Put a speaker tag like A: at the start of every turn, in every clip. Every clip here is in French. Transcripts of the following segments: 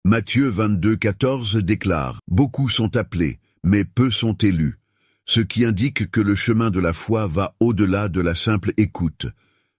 A: Matthieu 22,14 déclare « Beaucoup sont appelés, mais peu sont élus », ce qui indique que le chemin de la foi va au-delà de la simple écoute.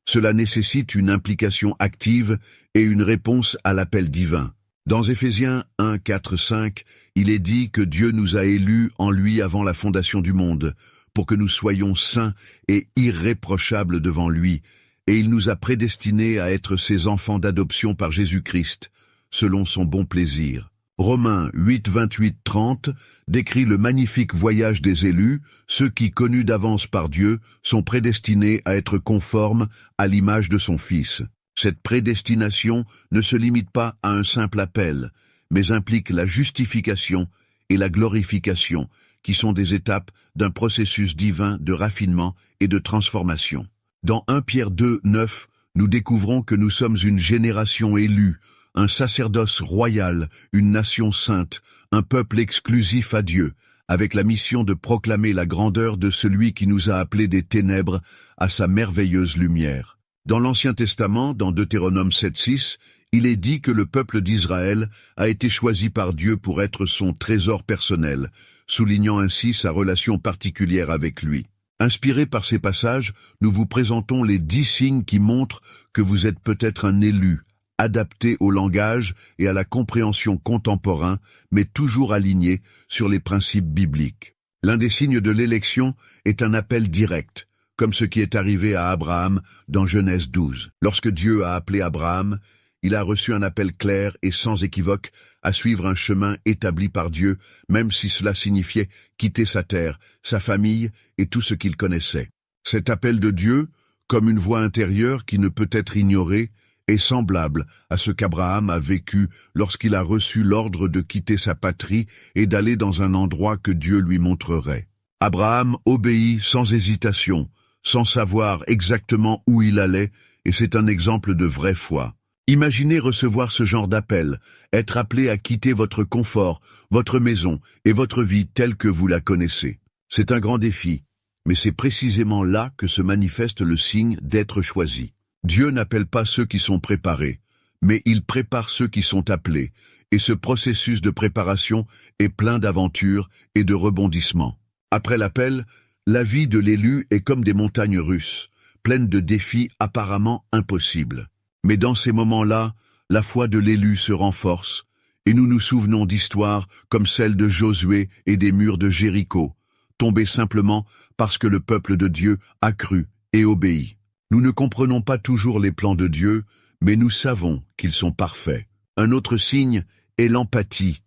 A: Cela nécessite une implication active et une réponse à l'appel divin. Dans Éphésiens 1, 4, 5, il est dit que Dieu nous a élus en lui avant la fondation du monde, pour que nous soyons saints et irréprochables devant lui, et il nous a prédestinés à être ses enfants d'adoption par Jésus-Christ, selon son bon plaisir. Romains 8, 28, 30 décrit le magnifique voyage des élus, ceux qui, connus d'avance par Dieu, sont prédestinés à être conformes à l'image de son Fils. Cette prédestination ne se limite pas à un simple appel, mais implique la justification et la glorification, qui sont des étapes d'un processus divin de raffinement et de transformation. Dans 1 Pierre 2, 9, nous découvrons que nous sommes une génération élue, un sacerdoce royal, une nation sainte, un peuple exclusif à Dieu, avec la mission de proclamer la grandeur de celui qui nous a appelés des ténèbres à sa merveilleuse lumière. Dans l'Ancien Testament, dans Deutéronome 7.6, il est dit que le peuple d'Israël a été choisi par Dieu pour être son trésor personnel, soulignant ainsi sa relation particulière avec lui. Inspirés par ces passages, nous vous présentons les 10 signes qui montrent que vous êtes peut-être un élu, adapté au langage et à la compréhension contemporain, mais toujours aligné sur les principes bibliques. L'un des signes de l'élection est un appel direct, comme ce qui est arrivé à Abraham dans Genèse 12. Lorsque Dieu a appelé Abraham, il a reçu un appel clair et sans équivoque à suivre un chemin établi par Dieu, même si cela signifiait quitter sa terre, sa famille et tout ce qu'il connaissait. Cet appel de Dieu, comme une voix intérieure qui ne peut être ignorée, est semblable à ce qu'Abraham a vécu lorsqu'il a reçu l'ordre de quitter sa patrie et d'aller dans un endroit que Dieu lui montrerait. Abraham obéit sans hésitation, sans savoir exactement où il allait, et c'est un exemple de vraie foi. Imaginez recevoir ce genre d'appel, être appelé à quitter votre confort, votre maison et votre vie telle que vous la connaissez. C'est un grand défi, mais c'est précisément là que se manifeste le signe d'être choisi. Dieu n'appelle pas ceux qui sont préparés, mais il prépare ceux qui sont appelés, et ce processus de préparation est plein d'aventures et de rebondissements. Après l'appel, la vie de l'élu est comme des montagnes russes, pleines de défis apparemment impossibles. Mais dans ces moments-là, la foi de l'élu se renforce, et nous nous souvenons d'histoires comme celle de Josué et des murs de Jéricho, tombés simplement parce que le peuple de Dieu a cru et obéi. Nous ne comprenons pas toujours les plans de Dieu, mais nous savons qu'ils sont parfaits. Un autre signe est l'empathie,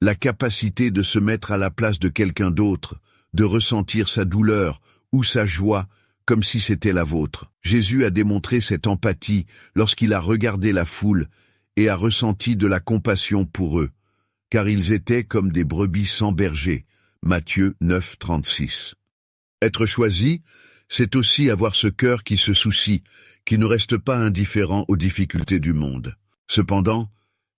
A: la capacité de se mettre à la place de quelqu'un d'autre, de ressentir sa douleur ou sa joie comme si c'était la vôtre. Jésus a démontré cette empathie lorsqu'il a regardé la foule et a ressenti de la compassion pour eux, car ils étaient comme des brebis sans berger. Matthieu 9, 36. Être choisi, c'est aussi avoir ce cœur qui se soucie, qui ne reste pas indifférent aux difficultés du monde. Cependant,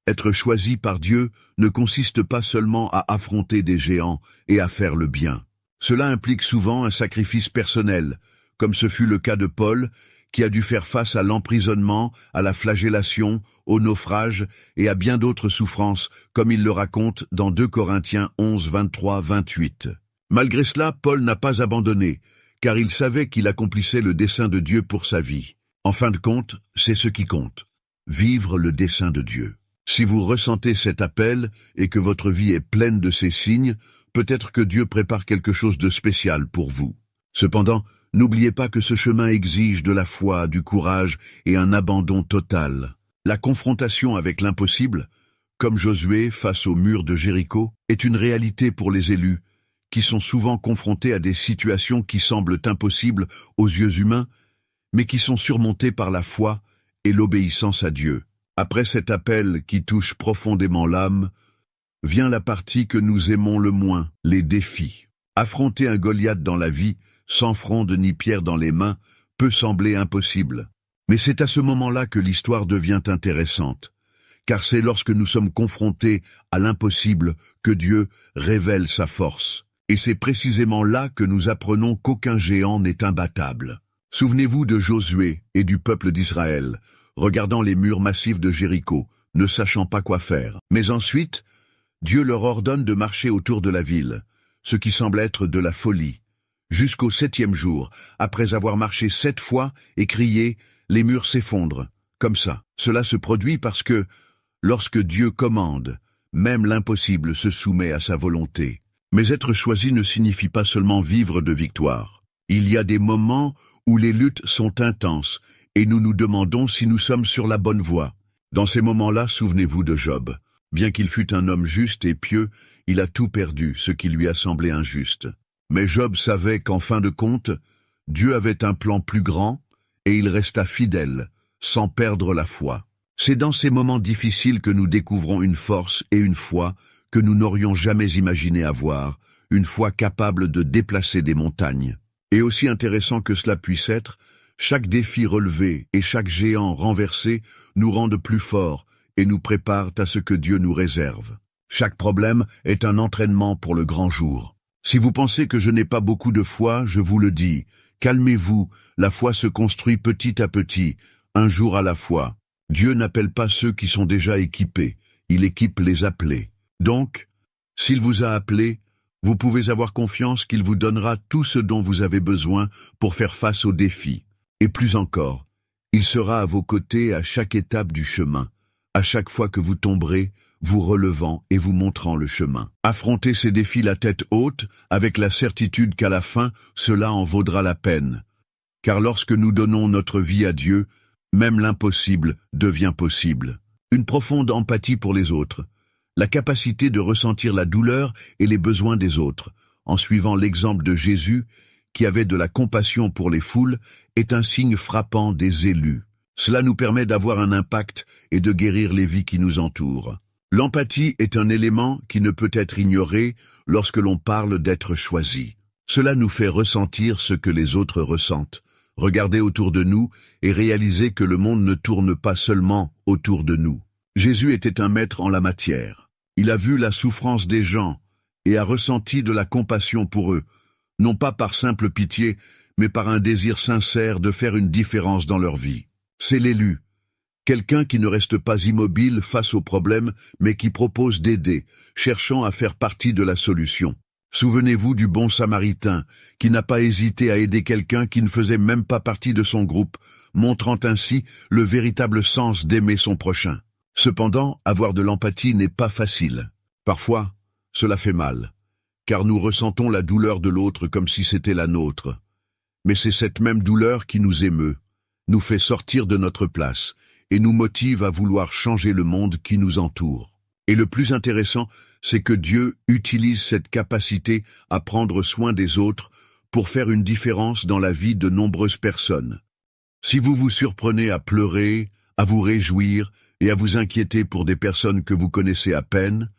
A: être choisi par Dieu ne consiste pas seulement à affronter des géants et à faire le bien. Cela implique souvent un sacrifice personnel, comme ce fut le cas de Paul, qui a dû faire face à l'emprisonnement, à la flagellation, au naufrage et à bien d'autres souffrances, comme il le raconte dans 2 Corinthiens 11, 23, 28. Malgré cela, Paul n'a pas abandonné, car il savait qu'il accomplissait le dessein de Dieu pour sa vie. En fin de compte, c'est ce qui compte, vivre le dessein de Dieu. Si vous ressentez cet appel et que votre vie est pleine de ces signes, peut-être que Dieu prépare quelque chose de spécial pour vous. Cependant, n'oubliez pas que ce chemin exige de la foi, du courage et un abandon total. La confrontation avec l'impossible, comme Josué face au mur de Jéricho, est une réalité pour les élus, qui sont souvent confrontés à des situations qui semblent impossibles aux yeux humains, mais qui sont surmontées par la foi et l'obéissance à Dieu. Après cet appel qui touche profondément l'âme, vient la partie que nous aimons le moins, les défis. Affronter un Goliath dans la vie, sans fronde ni pierre dans les mains, peut sembler impossible. Mais c'est à ce moment-là que l'histoire devient intéressante, car c'est lorsque nous sommes confrontés à l'impossible que Dieu révèle sa force. Et c'est précisément là que nous apprenons qu'aucun géant n'est imbattable. Souvenez-vous de Josué et du peuple d'Israël, regardant les murs massifs de Jéricho, ne sachant pas quoi faire. Mais ensuite, Dieu leur ordonne de marcher autour de la ville, ce qui semble être de la folie. Jusqu'au 7e jour, après avoir marché 7 fois et crié, les murs s'effondrent. Comme ça. Cela se produit parce que, lorsque Dieu commande, même l'impossible se soumet à sa volonté. Mais être choisi ne signifie pas seulement vivre de victoire. Il y a des moments où les luttes sont intenses et nous nous demandons si nous sommes sur la bonne voie. Dans ces moments-là, souvenez-vous de Job. Bien qu'il fût un homme juste et pieux, il a tout perdu, ce qui lui a semblé injuste. Mais Job savait qu'en fin de compte, Dieu avait un plan plus grand et il resta fidèle, sans perdre la foi. C'est dans ces moments difficiles que nous découvrons une force et une foi que nous n'aurions jamais imaginé avoir, une foi capable de déplacer des montagnes. Et aussi intéressant que cela puisse être, chaque défi relevé et chaque géant renversé nous rendent plus forts et nous préparent à ce que Dieu nous réserve. Chaque problème est un entraînement pour le grand jour. Si vous pensez que je n'ai pas beaucoup de foi, je vous le dis, calmez-vous, la foi se construit petit à petit, un jour à la fois. Dieu n'appelle pas ceux qui sont déjà équipés, il équipe les appelés. Donc, s'il vous a appelé, vous pouvez avoir confiance qu'il vous donnera tout ce dont vous avez besoin pour faire face aux défis. Et plus encore, il sera à vos côtés à chaque étape du chemin, à chaque fois que vous tomberez, vous relevant et vous montrant le chemin. Affrontez ces défis la tête haute, avec la certitude qu'à la fin, cela en vaudra la peine. Car lorsque nous donnons notre vie à Dieu, même l'impossible devient possible. Une profonde empathie pour les autres, la capacité de ressentir la douleur et les besoins des autres, en suivant l'exemple de Jésus, qui avait de la compassion pour les foules, est un signe frappant des élus. Cela nous permet d'avoir un impact et de guérir les vies qui nous entourent. L'empathie est un élément qui ne peut être ignoré lorsque l'on parle d'être choisi. Cela nous fait ressentir ce que les autres ressentent, regarder autour de nous et réaliser que le monde ne tourne pas seulement autour de nous. Jésus était un maître en la matière. Il a vu la souffrance des gens et a ressenti de la compassion pour eux, non pas par simple pitié, mais par un désir sincère de faire une différence dans leur vie. C'est l'élu, quelqu'un qui ne reste pas immobile face aux problèmes, mais qui propose d'aider, cherchant à faire partie de la solution. Souvenez-vous du bon Samaritain, qui n'a pas hésité à aider quelqu'un qui ne faisait même pas partie de son groupe, montrant ainsi le véritable sens d'aimer son prochain. Cependant, avoir de l'empathie n'est pas facile. Parfois, cela fait mal, car nous ressentons la douleur de l'autre comme si c'était la nôtre. Mais c'est cette même douleur qui nous émeut, nous fait sortir de notre place, et nous motive à vouloir changer le monde qui nous entoure. Et le plus intéressant, c'est que Dieu utilise cette capacité à prendre soin des autres pour faire une différence dans la vie de nombreuses personnes. Si vous vous surprenez à pleurer, à vous réjouir et à vous inquiéter pour des personnes que vous connaissez à peine,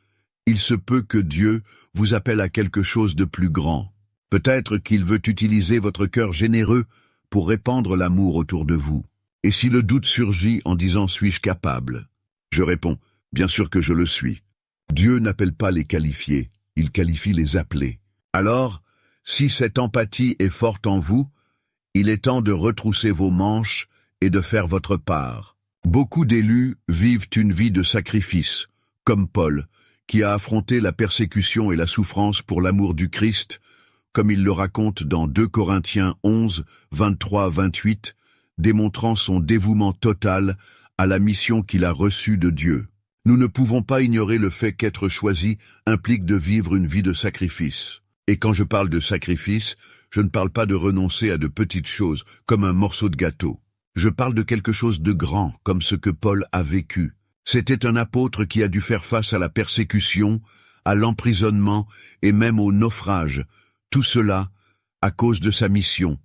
A: il se peut que Dieu vous appelle à quelque chose de plus grand. Peut-être qu'il veut utiliser votre cœur généreux pour répandre l'amour autour de vous. Et si le doute surgit en disant « suis-je capable ?» Je réponds « bien sûr que je le suis ». Dieu n'appelle pas les qualifiés, il qualifie les appelés. Alors, si cette empathie est forte en vous, il est temps de retrousser vos manches et de faire votre part. Beaucoup d'élus vivent une vie de sacrifice, comme Paul, qui a affronté la persécution et la souffrance pour l'amour du Christ, comme il le raconte dans 2 Corinthiens 11, 23-28, démontrant son dévouement total à la mission qu'il a reçue de Dieu. Nous ne pouvons pas ignorer le fait qu'être choisi implique de vivre une vie de sacrifice. Et quand je parle de sacrifice, je ne parle pas de renoncer à de petites choses, comme un morceau de gâteau. Je parle de quelque chose de grand, comme ce que Paul a vécu. C'était un apôtre qui a dû faire face à la persécution, à l'emprisonnement et même au naufrage. Tout cela à cause de sa mission,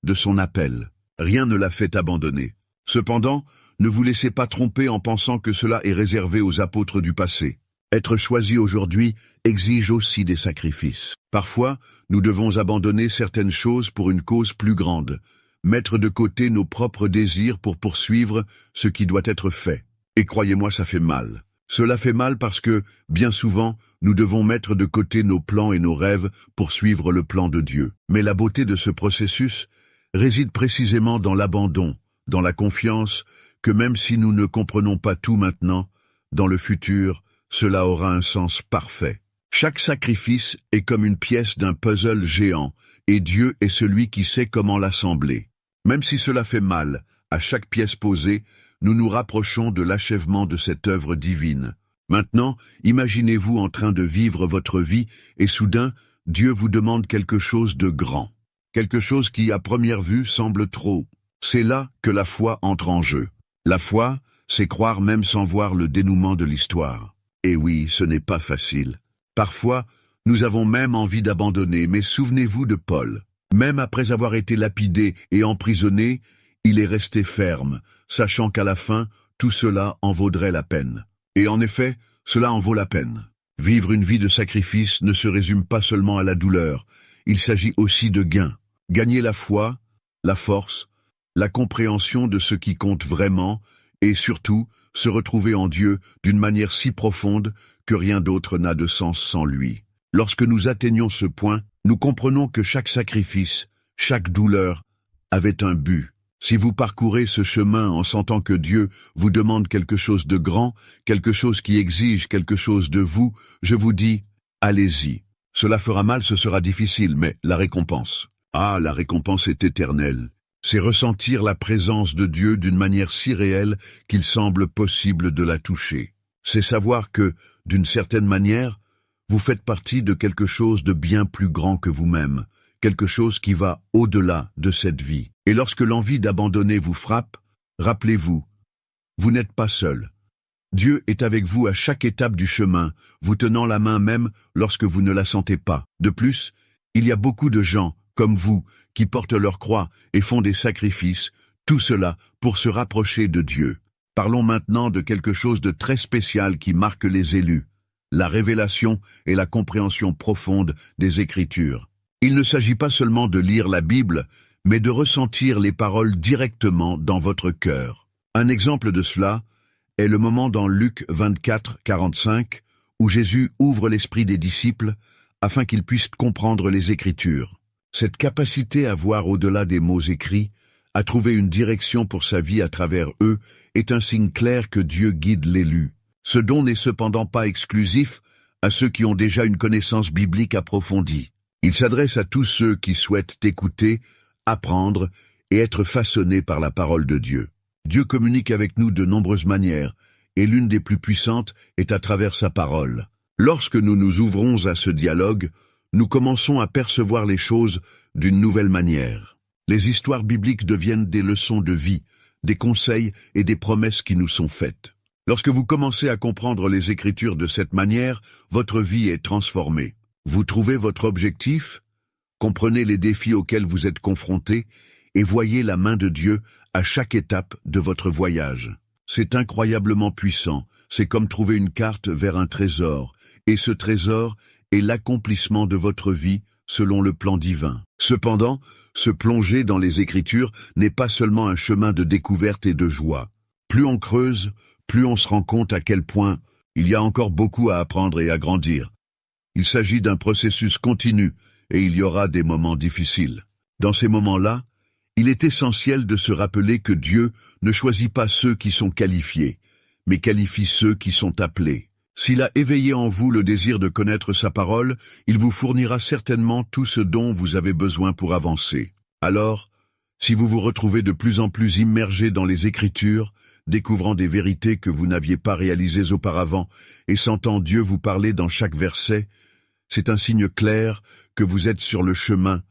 A: de son appel. Rien ne l'a fait abandonner. Cependant, ne vous laissez pas tromper en pensant que cela est réservé aux apôtres du passé. Être choisi aujourd'hui exige aussi des sacrifices. Parfois, nous devons abandonner certaines choses pour une cause plus grande, mettre de côté nos propres désirs pour poursuivre ce qui doit être fait. Et croyez-moi, ça fait mal. Cela fait mal parce que, bien souvent, nous devons mettre de côté nos plans et nos rêves pour suivre le plan de Dieu. Mais la beauté de ce processus réside précisément dans l'abandon, dans la confiance que même si nous ne comprenons pas tout maintenant, Dans le futur, cela aura un sens parfait. Chaque sacrifice est comme une pièce d'un puzzle géant, et Dieu est celui qui sait comment l'assembler. Même si cela fait mal, à chaque pièce posée, nous nous rapprochons de l'achèvement de cette œuvre divine. Maintenant, imaginez-vous en train de vivre votre vie, et soudain, Dieu vous demande quelque chose de grand. Quelque chose qui, à première vue, semble trop. C'est là que la foi entre en jeu. La foi, c'est croire même sans voir le dénouement de l'histoire. Et oui, ce n'est pas facile. Parfois, nous avons même envie d'abandonner, mais souvenez-vous de Paul. Même après avoir été lapidé et emprisonné, il est resté ferme, sachant qu'à la fin, tout cela en vaudrait la peine. Et en effet, cela en vaut la peine. Vivre une vie de sacrifice ne se résume pas seulement à la douleur, il s'agit aussi de gain. Gagner la foi, la force, la compréhension de ce qui compte vraiment, et surtout, se retrouver en Dieu d'une manière si profonde que rien d'autre n'a de sens sans lui. Lorsque nous atteignons ce point, nous comprenons que chaque sacrifice, chaque douleur, avait un but. Si vous parcourez ce chemin en sentant que Dieu vous demande quelque chose de grand, quelque chose qui exige quelque chose de vous, je vous dis, allez-y. Cela fera mal, ce sera difficile, mais la récompense. Ah, la récompense est éternelle. C'est ressentir la présence de Dieu d'une manière si réelle qu'il semble possible de la toucher. C'est savoir que, d'une certaine manière, vous faites partie de quelque chose de bien plus grand que vous-même, quelque chose qui va au-delà de cette vie. Et lorsque l'envie d'abandonner vous frappe, rappelez-vous, vous n'êtes pas seul. Dieu est avec vous à chaque étape du chemin, vous tenant la main même lorsque vous ne la sentez pas. De plus, il y a beaucoup de gens, comme vous, qui portent leur croix et font des sacrifices, tout cela pour se rapprocher de Dieu. Parlons maintenant de quelque chose de très spécial qui marque les élus, la révélation et la compréhension profonde des Écritures. Il ne s'agit pas seulement de lire la Bible, mais de ressentir les paroles directement dans votre cœur. Un exemple de cela est le moment dans Luc 24, 45, où Jésus ouvre l'esprit des disciples afin qu'ils puissent comprendre les Écritures. Cette capacité à voir au-delà des mots écrits, à trouver une direction pour sa vie à travers eux, est un signe clair que Dieu guide l'élu. Ce don n'est cependant pas exclusif à ceux qui ont déjà une connaissance biblique approfondie. Il s'adresse à tous ceux qui souhaitent écouter, apprendre et être façonnés par la parole de Dieu. Dieu communique avec nous de nombreuses manières, et l'une des plus puissantes est à travers sa parole. Lorsque nous nous ouvrons à ce dialogue, nous commençons à percevoir les choses d'une nouvelle manière. Les histoires bibliques deviennent des leçons de vie, des conseils et des promesses qui nous sont faites. Lorsque vous commencez à comprendre les Écritures de cette manière, votre vie est transformée. Vous trouvez votre objectif, comprenez les défis auxquels vous êtes confrontés et voyez la main de Dieu à chaque étape de votre voyage. C'est incroyablement puissant, c'est comme trouver une carte vers un trésor, et ce trésor est l'accomplissement de votre vie selon le plan divin. Cependant, se plonger dans les Écritures n'est pas seulement un chemin de découverte et de joie. Plus on creuse, plus on se rend compte à quel point il y a encore beaucoup à apprendre et à grandir. Il s'agit d'un processus continu et il y aura des moments difficiles. Dans ces moments-là, il est essentiel de se rappeler que Dieu ne choisit pas ceux qui sont qualifiés, mais qualifie ceux qui sont appelés. S'il a éveillé en vous le désir de connaître sa parole, il vous fournira certainement tout ce dont vous avez besoin pour avancer. Alors, si vous vous retrouvez de plus en plus immergé dans les Écritures, découvrant des vérités que vous n'aviez pas réalisées auparavant et sentant Dieu vous parler dans chaque verset, c'est un signe clair que vous êtes sur le chemin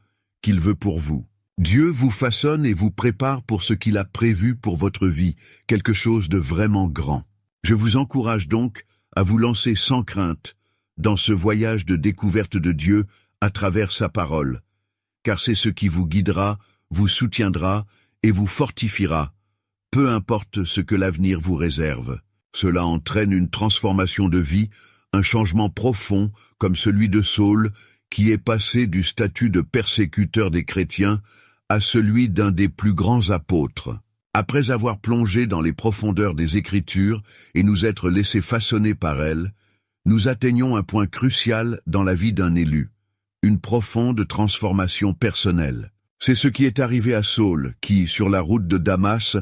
A: qu'il veut pour vous. Dieu vous façonne et vous prépare pour ce qu'il a prévu pour votre vie, quelque chose de vraiment grand. Je vous encourage donc à vous lancer sans crainte dans ce voyage de découverte de Dieu à travers sa parole, car c'est ce qui vous guidera, vous soutiendra et vous fortifiera, peu importe ce que l'avenir vous réserve. Cela entraîne une transformation de vie, un changement profond comme celui de Saul, qui est passé du statut de persécuteur des chrétiens à celui d'un des plus grands apôtres. Après avoir plongé dans les profondeurs des Écritures et nous être laissés façonner par elles, nous atteignons un point crucial dans la vie d'un élu, une profonde transformation personnelle. C'est ce qui est arrivé à Saul, qui, sur la route de Damas,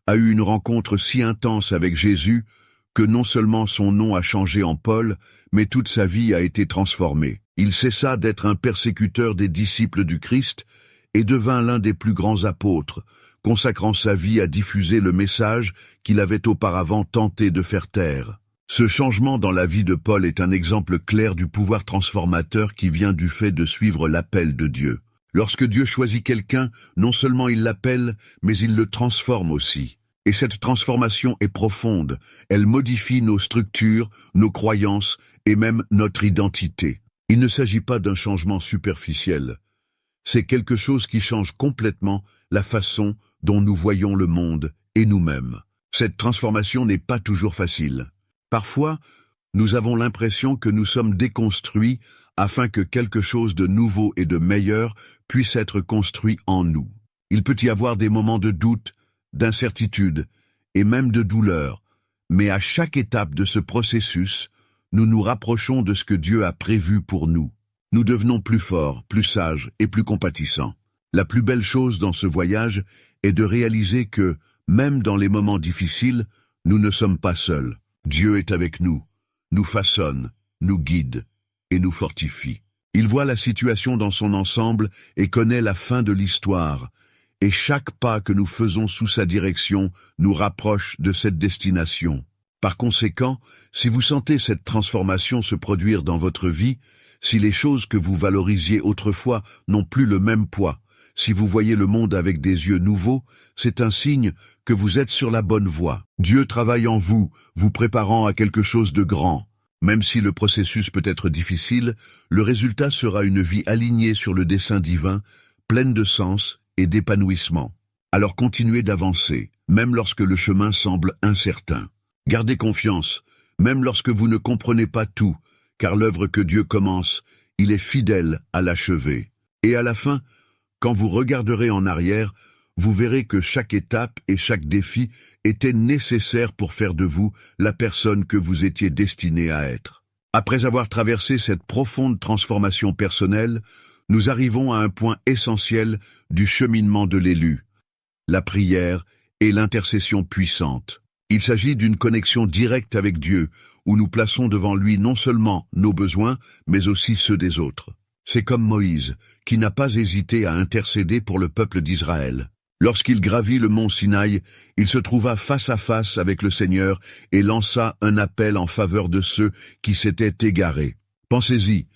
A: a eu une rencontre si intense avec Jésus que non seulement son nom a changé en Paul, mais toute sa vie a été transformée. Il cessa d'être un persécuteur des disciples du Christ et devint l'un des plus grands apôtres, consacrant sa vie à diffuser le message qu'il avait auparavant tenté de faire taire. Ce changement dans la vie de Paul est un exemple clair du pouvoir transformateur qui vient du fait de suivre l'appel de Dieu. Lorsque Dieu choisit quelqu'un, non seulement il l'appelle, mais il le transforme aussi. Et cette transformation est profonde, elle modifie nos structures, nos croyances et même notre identité. Il ne s'agit pas d'un changement superficiel. C'est quelque chose qui change complètement la façon dont nous voyons le monde et nous-mêmes. Cette transformation n'est pas toujours facile. Parfois, nous avons l'impression que nous sommes déconstruits afin que quelque chose de nouveau et de meilleur puisse être construit en nous. Il peut y avoir des moments de doute, d'incertitude et même de douleur, mais à chaque étape de ce processus, nous nous rapprochons de ce que Dieu a prévu pour nous. Nous devenons plus forts, plus sages et plus compatissants. La plus belle chose dans ce voyage est de réaliser que, même dans les moments difficiles, nous ne sommes pas seuls. Dieu est avec nous, nous façonne, nous guide et nous fortifie. Il voit la situation dans son ensemble et connaît la fin de l'histoire, et chaque pas que nous faisons sous sa direction nous rapproche de cette destination. Par conséquent, si vous sentez cette transformation se produire dans votre vie, si les choses que vous valorisiez autrefois n'ont plus le même poids, si vous voyez le monde avec des yeux nouveaux, c'est un signe que vous êtes sur la bonne voie. Dieu travaille en vous, vous préparant à quelque chose de grand. Même si le processus peut être difficile, le résultat sera une vie alignée sur le dessein divin, pleine de sens et d'épanouissement. Alors continuez d'avancer, même lorsque le chemin semble incertain. Gardez confiance, même lorsque vous ne comprenez pas tout, car l'œuvre que Dieu commence, il est fidèle à l'achever. Et à la fin, quand vous regarderez en arrière, vous verrez que chaque étape et chaque défi était nécessaire pour faire de vous la personne que vous étiez destiné à être. Après avoir traversé cette profonde transformation personnelle, nous arrivons à un point essentiel du cheminement de l'élu, la prière et l'intercession puissante. Il s'agit d'une connexion directe avec Dieu, où nous plaçons devant lui non seulement nos besoins, mais aussi ceux des autres. C'est comme Moïse, qui n'a pas hésité à intercéder pour le peuple d'Israël. Lorsqu'il gravit le mont Sinaï, il se trouva face à face avec le Seigneur et lança un appel en faveur de ceux qui s'étaient égarés. Pensez-y,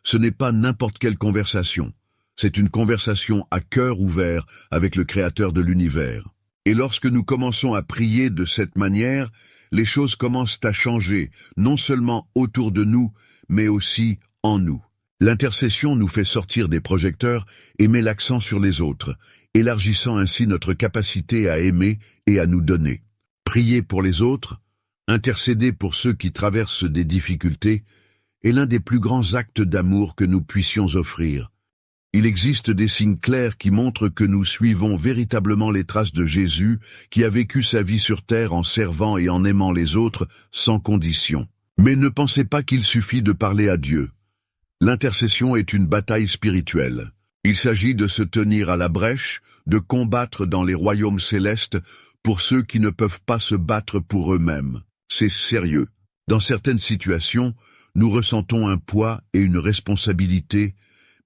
A: ce n'est pas n'importe quelle conversation, c'est une conversation à cœur ouvert avec le Créateur de l'univers. Et lorsque nous commençons à prier de cette manière, les choses commencent à changer, non seulement autour de nous, mais aussi en nous. L'intercession nous fait sortir des projecteurs et met l'accent sur les autres, élargissant ainsi notre capacité à aimer et à nous donner. Prier pour les autres, intercéder pour ceux qui traversent des difficultés, est l'un des plus grands actes d'amour que nous puissions offrir. Il existe des signes clairs qui montrent que nous suivons véritablement les traces de Jésus, qui a vécu sa vie sur terre en servant et en aimant les autres sans condition. Mais ne pensez pas qu'il suffit de parler à Dieu. L'intercession est une bataille spirituelle. Il s'agit de se tenir à la brèche, de combattre dans les royaumes célestes pour ceux qui ne peuvent pas se battre pour eux-mêmes. C'est sérieux. Dans certaines situations, nous ressentons un poids et une responsabilité,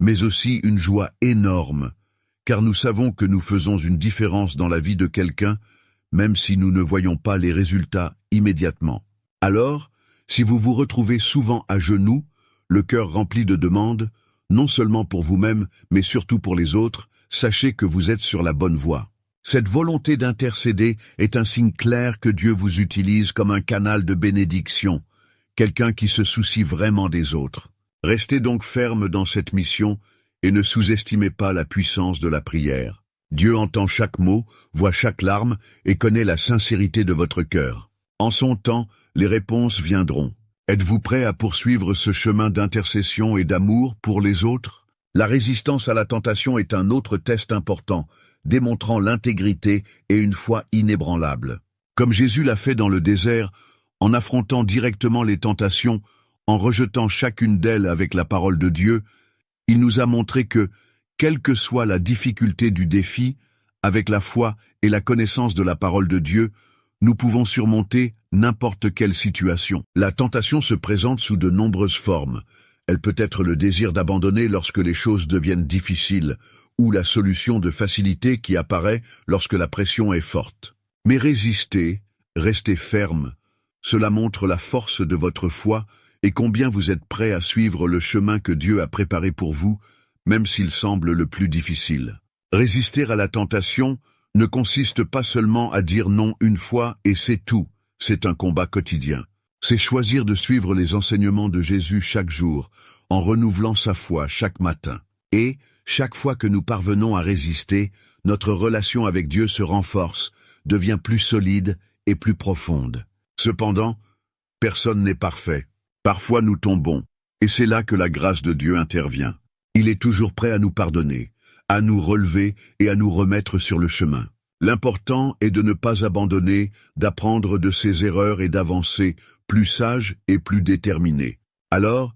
A: mais aussi une joie énorme, car nous savons que nous faisons une différence dans la vie de quelqu'un, même si nous ne voyons pas les résultats immédiatement. Alors, si vous vous retrouvez souvent à genoux, le cœur rempli de demandes, non seulement pour vous-même, mais surtout pour les autres, sachez que vous êtes sur la bonne voie. Cette volonté d'intercéder est un signe clair que Dieu vous utilise comme un canal de bénédiction, quelqu'un qui se soucie vraiment des autres. Restez donc ferme dans cette mission et ne sous-estimez pas la puissance de la prière. Dieu entend chaque mot, voit chaque larme et connaît la sincérité de votre cœur. En son temps, les réponses viendront. Êtes-vous prêt à poursuivre ce chemin d'intercession et d'amour pour les autres? La résistance à la tentation est un autre test important, démontrant l'intégrité et une foi inébranlable. Comme Jésus l'a fait dans le désert, en affrontant directement les tentations, en rejetant chacune d'elles avec la parole de Dieu, il nous a montré que, quelle que soit la difficulté du défi, avec la foi et la connaissance de la parole de Dieu, nous pouvons surmonter n'importe quelle situation. La tentation se présente sous de nombreuses formes. Elle peut être le désir d'abandonner lorsque les choses deviennent difficiles, ou la solution de facilité qui apparaît lorsque la pression est forte. Mais résistez, restez ferme. Cela montre la force de votre foi et combien vous êtes prêt à suivre le chemin que Dieu a préparé pour vous, même s'il semble le plus difficile. Résister à la tentation ne consiste pas seulement à dire non une fois et c'est tout, c'est un combat quotidien. C'est choisir de suivre les enseignements de Jésus chaque jour, en renouvelant sa foi chaque matin. Et, chaque fois que nous parvenons à résister, notre relation avec Dieu se renforce, devient plus solide et plus profonde. Cependant, personne n'est parfait. Parfois nous tombons, et c'est là que la grâce de Dieu intervient. Il est toujours prêt à nous pardonner, à nous relever et à nous remettre sur le chemin. L'important est de ne pas abandonner, d'apprendre de ses erreurs et d'avancer, plus sage et plus déterminé. Alors,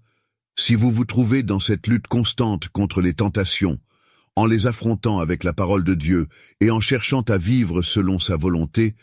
A: si vous vous trouvez dans cette lutte constante contre les tentations, en les affrontant avec la parole de Dieu et en cherchant à vivre selon sa volonté,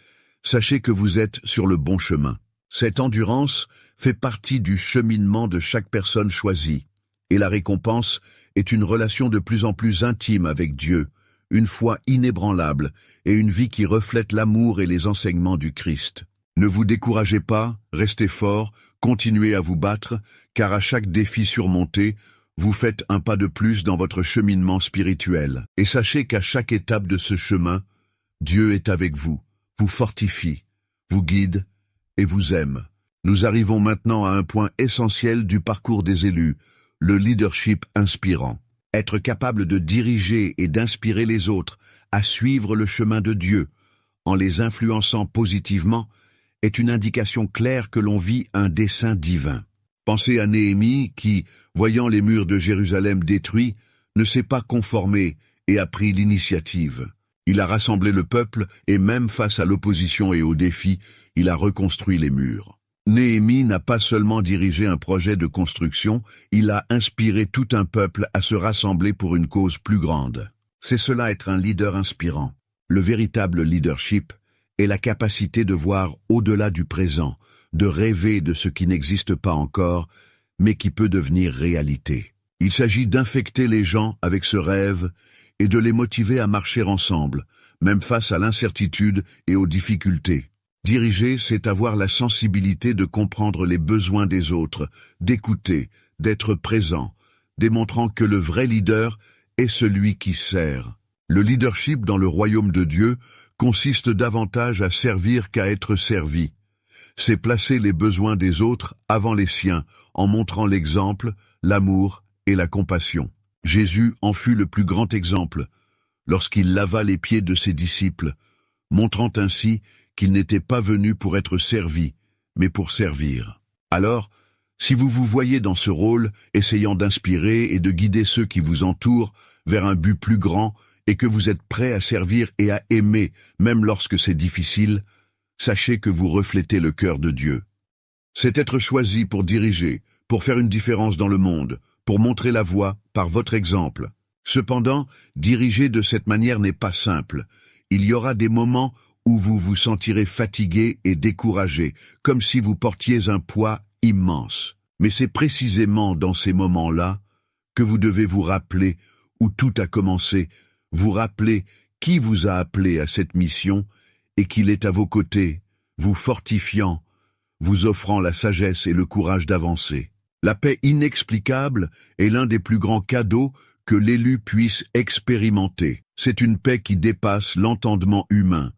A: sachez que vous êtes sur le bon chemin. Cette endurance fait partie du cheminement de chaque personne choisie, et la récompense est une relation de plus en plus intime avec Dieu, une foi inébranlable et une vie qui reflète l'amour et les enseignements du Christ. Ne vous découragez pas, restez fort, continuez à vous battre, car à chaque défi surmonté, vous faites un pas de plus dans votre cheminement spirituel. Et sachez qu'à chaque étape de ce chemin, Dieu est avec vous, vous fortifie, vous guide et vous aime. Nous arrivons maintenant à un point essentiel du parcours des élus, le leadership inspirant. Être capable de diriger et d'inspirer les autres à suivre le chemin de Dieu, en les influençant positivement, est une indication claire que l'on vit un dessein divin. Pensez à Néhémie qui, voyant les murs de Jérusalem détruits, ne s'est pas conformé et a pris l'initiative. Il a rassemblé le peuple et même face à l'opposition et aux défis, il a reconstruit les murs. Néhémie n'a pas seulement dirigé un projet de construction, il a inspiré tout un peuple à se rassembler pour une cause plus grande. C'est cela être un leader inspirant. Le véritable leadership est la capacité de voir au-delà du présent, de rêver de ce qui n'existe pas encore, mais qui peut devenir réalité. Il s'agit d'infecter les gens avec ce rêve et de les motiver à marcher ensemble, même face à l'incertitude et aux difficultés. Diriger, c'est avoir la sensibilité de comprendre les besoins des autres, d'écouter, d'être présent, démontrant que le vrai leader est celui qui sert. Le leadership dans le royaume de Dieu consiste davantage à servir qu'à être servi. C'est placer les besoins des autres avant les siens, en montrant l'exemple, l'amour et la compassion. Jésus en fut le plus grand exemple, lorsqu'il lava les pieds de ses disciples, montrant ainsi qu'il n'était pas venu pour être servi, mais pour servir. Alors, si vous vous voyez dans ce rôle, essayant d'inspirer et de guider ceux qui vous entourent vers un but plus grand, et que vous êtes prêt à servir et à aimer, même lorsque c'est difficile, sachez que vous reflétez le cœur de Dieu. C'est être choisi pour diriger, pour faire une différence dans le monde, pour montrer la voie par votre exemple. Cependant, diriger de cette manière n'est pas simple. Il y aura des moments où vous vous sentirez fatigué et découragé, comme si vous portiez un poids immense. Mais c'est précisément dans ces moments-là que vous devez vous rappeler où tout a commencé, vous rappeler qui vous a appelé à cette mission et qu'il est à vos côtés, vous fortifiant, vous offrant la sagesse et le courage d'avancer. La paix inexplicable est l'un des plus grands cadeaux que l'élu puisse expérimenter. C'est une paix qui dépasse l'entendement humain,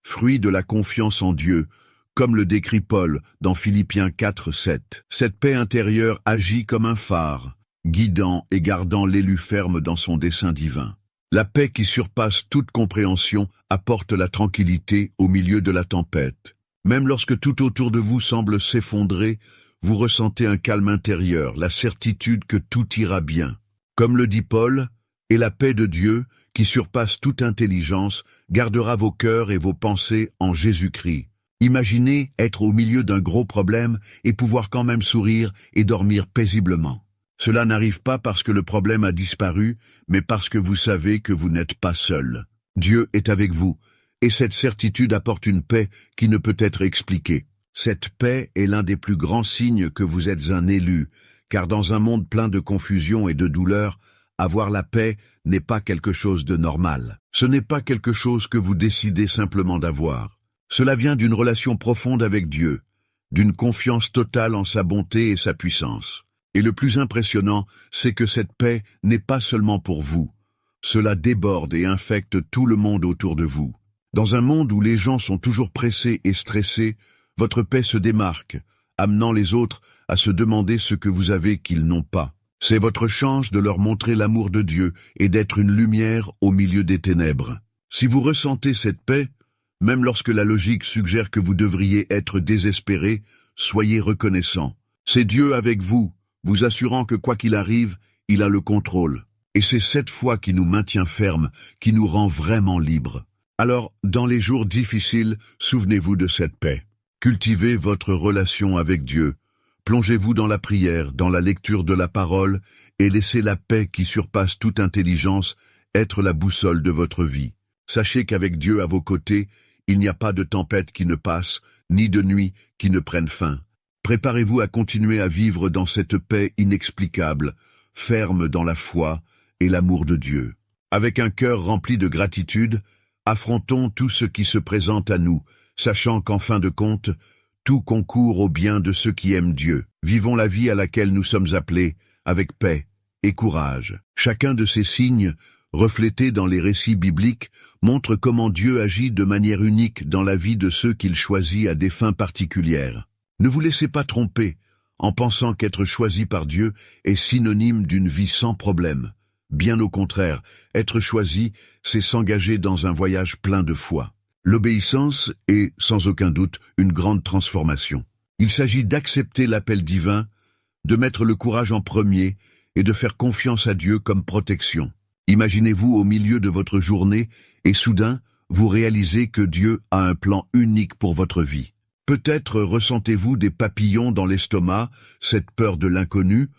A: fruit de la confiance en Dieu, comme le décrit Paul dans Philippiens 4:7. Cette paix intérieure agit comme un phare, guidant et gardant l'élu ferme dans son dessein divin. La paix qui surpasse toute compréhension apporte la tranquillité au milieu de la tempête. Même lorsque tout autour de vous semble s'effondrer, vous ressentez un calme intérieur, la certitude que tout ira bien. Comme le dit Paul, « Et la paix de Dieu, qui surpasse toute intelligence, gardera vos cœurs et vos pensées en Jésus-Christ. » Imaginez être au milieu d'un gros problème et pouvoir quand même sourire et dormir paisiblement. Cela n'arrive pas parce que le problème a disparu, mais parce que vous savez que vous n'êtes pas seul. Dieu est avec vous, et cette certitude apporte une paix qui ne peut être expliquée. Cette paix est l'un des plus grands signes que vous êtes un élu, car dans un monde plein de confusion et de douleur, avoir la paix n'est pas quelque chose de normal. Ce n'est pas quelque chose que vous décidez simplement d'avoir. Cela vient d'une relation profonde avec Dieu, d'une confiance totale en sa bonté et sa puissance. Et le plus impressionnant, c'est que cette paix n'est pas seulement pour vous. Cela déborde et infecte tout le monde autour de vous. Dans un monde où les gens sont toujours pressés et stressés, votre paix se démarque, amenant les autres à se demander ce que vous avez qu'ils n'ont pas. C'est votre chance de leur montrer l'amour de Dieu et d'être une lumière au milieu des ténèbres. Si vous ressentez cette paix, même lorsque la logique suggère que vous devriez être désespéré, soyez reconnaissant. C'est Dieu avec vous, vous assurant que quoi qu'il arrive, il a le contrôle. Et c'est cette foi qui nous maintient fermes, qui nous rend vraiment libres. Alors, dans les jours difficiles, souvenez-vous de cette paix. Cultivez votre relation avec Dieu. Plongez-vous dans la prière, dans la lecture de la parole, et laissez la paix qui surpasse toute intelligence être la boussole de votre vie. Sachez qu'avec Dieu à vos côtés, il n'y a pas de tempête qui ne passe, ni de nuit qui ne prenne fin. Préparez-vous à continuer à vivre dans cette paix inexplicable, ferme dans la foi et l'amour de Dieu. Avec un cœur rempli de gratitude, affrontons tout ce qui se présente à nous, sachant qu'en fin de compte, tout concourt au bien de ceux qui aiment Dieu. Vivons la vie à laquelle nous sommes appelés, avec paix et courage. Chacun de ces signes, reflétés dans les récits bibliques, montre comment Dieu agit de manière unique dans la vie de ceux qu'il choisit à des fins particulières. Ne vous laissez pas tromper en pensant qu'être choisi par Dieu est synonyme d'une vie sans problème. Bien au contraire, être choisi, c'est s'engager dans un voyage plein de foi. L'obéissance est, sans aucun doute, une grande transformation. Il s'agit d'accepter l'appel divin, de mettre le courage en premier et de faire confiance à Dieu comme protection. Imaginez-vous au milieu de votre journée et soudain, vous réalisez que Dieu a un plan unique pour votre vie. Peut-être ressentez-vous des papillons dans l'estomac, cette peur de l'inconnu,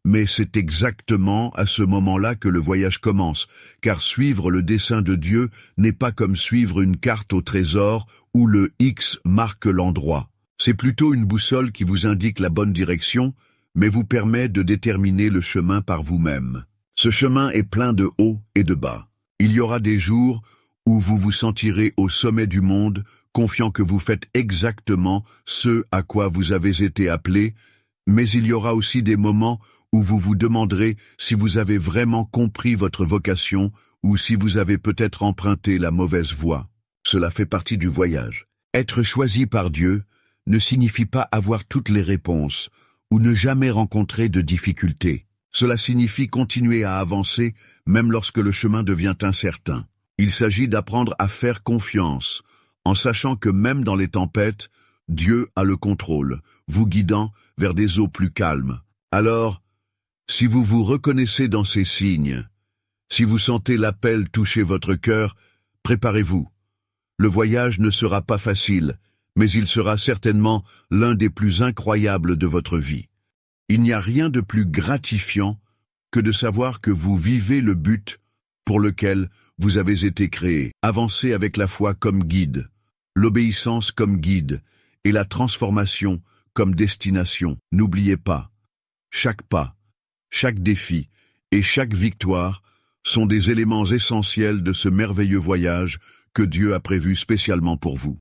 A: mais c'est exactement à ce moment-là que le voyage commence, car suivre le dessein de Dieu n'est pas comme suivre une carte au trésor où le X marque l'endroit. C'est plutôt une boussole qui vous indique la bonne direction, mais vous permet de déterminer le chemin par vous-même. Ce chemin est plein de hauts et de bas. Il y aura des jours où vous vous sentirez au sommet du monde, confiant que vous faites exactement ce à quoi vous avez été appelé, mais il y aura aussi des moments où vous vous demanderez si vous avez vraiment compris votre vocation ou si vous avez peut-être emprunté la mauvaise voie. Cela fait partie du voyage. Être choisi par Dieu ne signifie pas avoir toutes les réponses ou ne jamais rencontrer de difficultés. Cela signifie continuer à avancer même lorsque le chemin devient incertain. Il s'agit d'apprendre à faire confiance, en sachant que même dans les tempêtes, Dieu a le contrôle, vous guidant vers des eaux plus calmes. Alors, si vous vous reconnaissez dans ces signes, si vous sentez l'appel toucher votre cœur, préparez-vous. Le voyage ne sera pas facile, mais il sera certainement l'un des plus incroyables de votre vie. Il n'y a rien de plus gratifiant que de savoir que vous vivez le but pour lequel vous avez été créé. Avancez avec la foi comme guide, l'obéissance comme guide et la transformation comme destination. N'oubliez pas, chaque pas, chaque défi et chaque victoire sont des éléments essentiels de ce merveilleux voyage que Dieu a prévu spécialement pour vous.